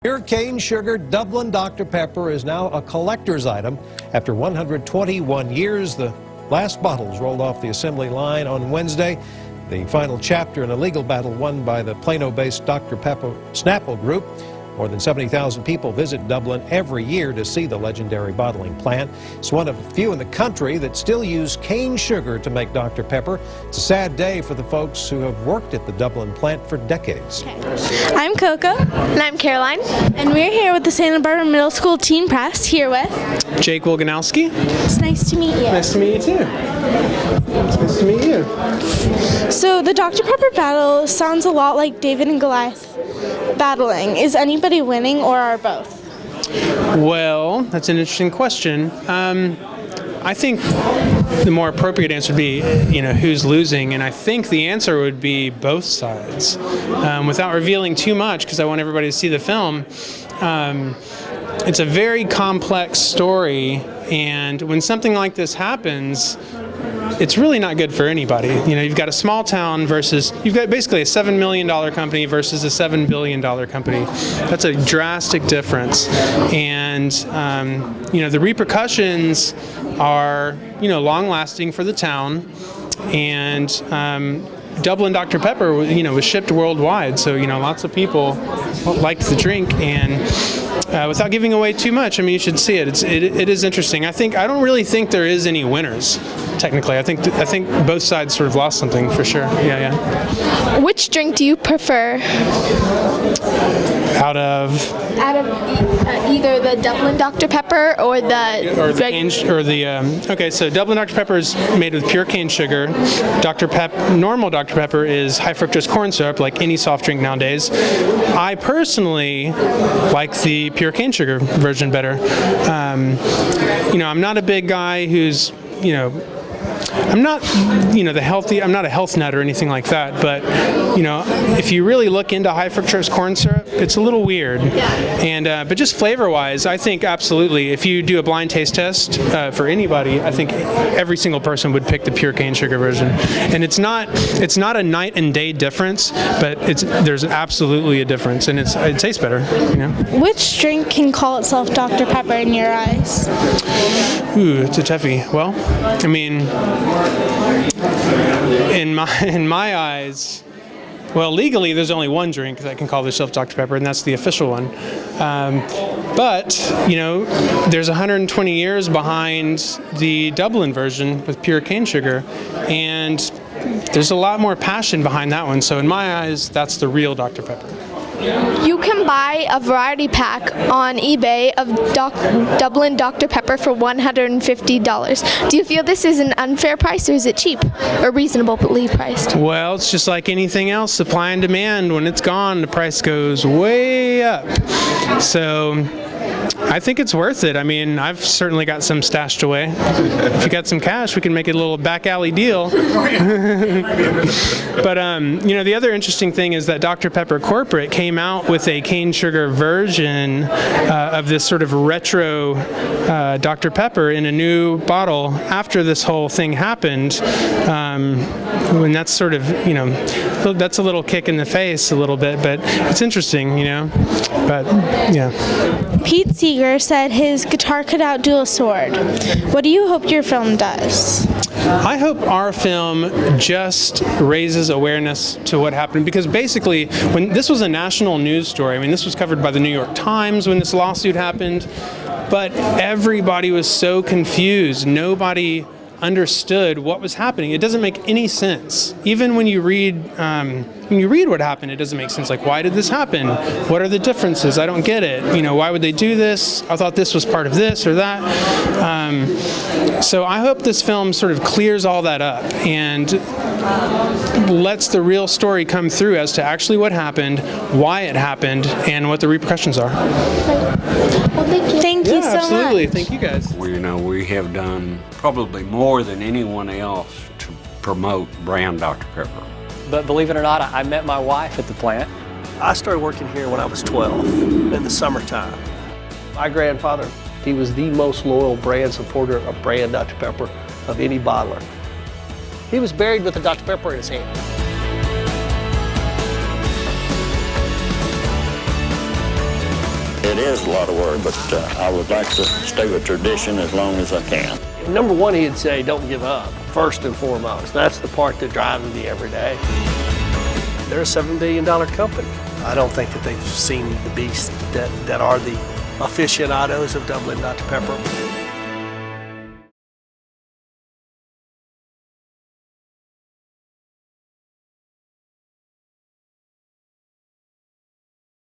Pure cane sugar Dublin Dr. Pepper is now a collector's item. After 121 years, the last bottles rolled off the assembly line on Wednesday. The final chapter in a legal battle won by the Plano-based Dr. Pepper Snapple Group. More than 70,000 people visit Dublin every year to see the legendary bottling plant. It's one of a few in the country that still use cane sugar to make Dr. Pepper. It's a sad day for the folks who have worked at the Dublin plant for decades. I'm Coco. And I'm Caroline. And we're here with the Santa Barbara Middle School Teen Press, here with Jake WILGANOWSKI. It's nice to meet you. Nice to meet you too. Nice to meet you. So the Dr. Pepper battle sounds a lot like David and Goliath battling. Is anybody winning or are both? Well, that's an interesting question. I think the more appropriate answer would be, who's losing, and I think the answer would be both sides. Without revealing too much, because I want everybody to see the film, it's a very complex story, and when something like this happens, it's really not good for anybody. You've got a small town versus, you've got basically a $7 million company versus a $7 billion company. That's a drastic difference. And, the repercussions are, long-lasting for the town. And Dublin Dr. Pepper, was shipped worldwide. So, lots of people liked the drink. And without giving away too much, you should see it. It is interesting. I don't really think there is any winners. Technically, I think both sides sort of lost something for sure. Yeah. Which drink do you prefer? Out of either the Dublin Dr. Pepper or okay. So Dublin Dr. Pepper is made with pure cane sugar. Normal Dr. Pepper is high fructose corn syrup, like any soft drink nowadays. I personally like the pure cane sugar version better. I'm not a big guy who's I'm not, I'm not a health nut or anything like that, but, if you really look into high fructose corn syrup, it's a little weird. And, but just flavor-wise, I think absolutely, if you do a blind taste test for anybody, I think every single person would pick the pure cane sugar version. And it's not a night and day difference, but there's absolutely a difference, and it tastes better, Which drink can call itself Dr. Pepper in your eyes? Ooh, it's a toughie. Well, in my eyes, well, legally, there's only one drink that can call itself Dr. Pepper, and that's the official one. But there's 120 years behind the Dublin version with pure cane sugar, and there's a lot more passion behind that one. So in my eyes, that's the real Dr. Pepper. You can buy a variety pack on eBay of Dublin Dr. Pepper for $150. Do you feel this is an unfair price, or is it cheap or reasonably priced? Well, it's just like anything else, supply and demand. When it's gone, the price goes way up. So I think it's worth it. I've certainly got some stashed away. If you got some cash, we can make it a little back alley deal. But, the other interesting thing is that Dr. Pepper Corporate came out with a cane sugar version of this sort of retro Dr. Pepper in a new bottle after this whole thing happened. And that's sort of, that's a little kick in the face a little bit, but it's interesting, But, yeah. Pete Seeger said his guitar could outdo a sword. What do you hope your film does? I hope our film just raises awareness to what happened, because basically, when this was a national news story, this was covered by the New York Times when this lawsuit happened, but everybody was so confused. Nobody understood what was happening. It doesn't make any sense. Even when you read what happened, it doesn't make sense. Like, why did this happen? What are the differences? I don't get it. Why would they do this? I thought this was part of this or that. So I hope this film sort of clears all that up and lets the real story come through as to actually what happened, why it happened, and what the repercussions are. Well, thank you so absolutely. much. Thank you guys. We have done probably more than anyone else to promote brand Dr. Pepper. But believe it or not, I met my wife at the plant. I started working here when I was 12 in the summertime. My grandfather, he was the most loyal brand supporter of brand Dr. Pepper of any bottler. He was buried with a Dr. Pepper in his hand. It is a lot of work, but I would like to stay with tradition as long as I can. Number one, he'd say, don't give up, first and foremost. That's the part that drives me every day. They're a $7 billion company. I don't think that they've seen the beasts that are the aficionados of Dublin Dr. Pepper.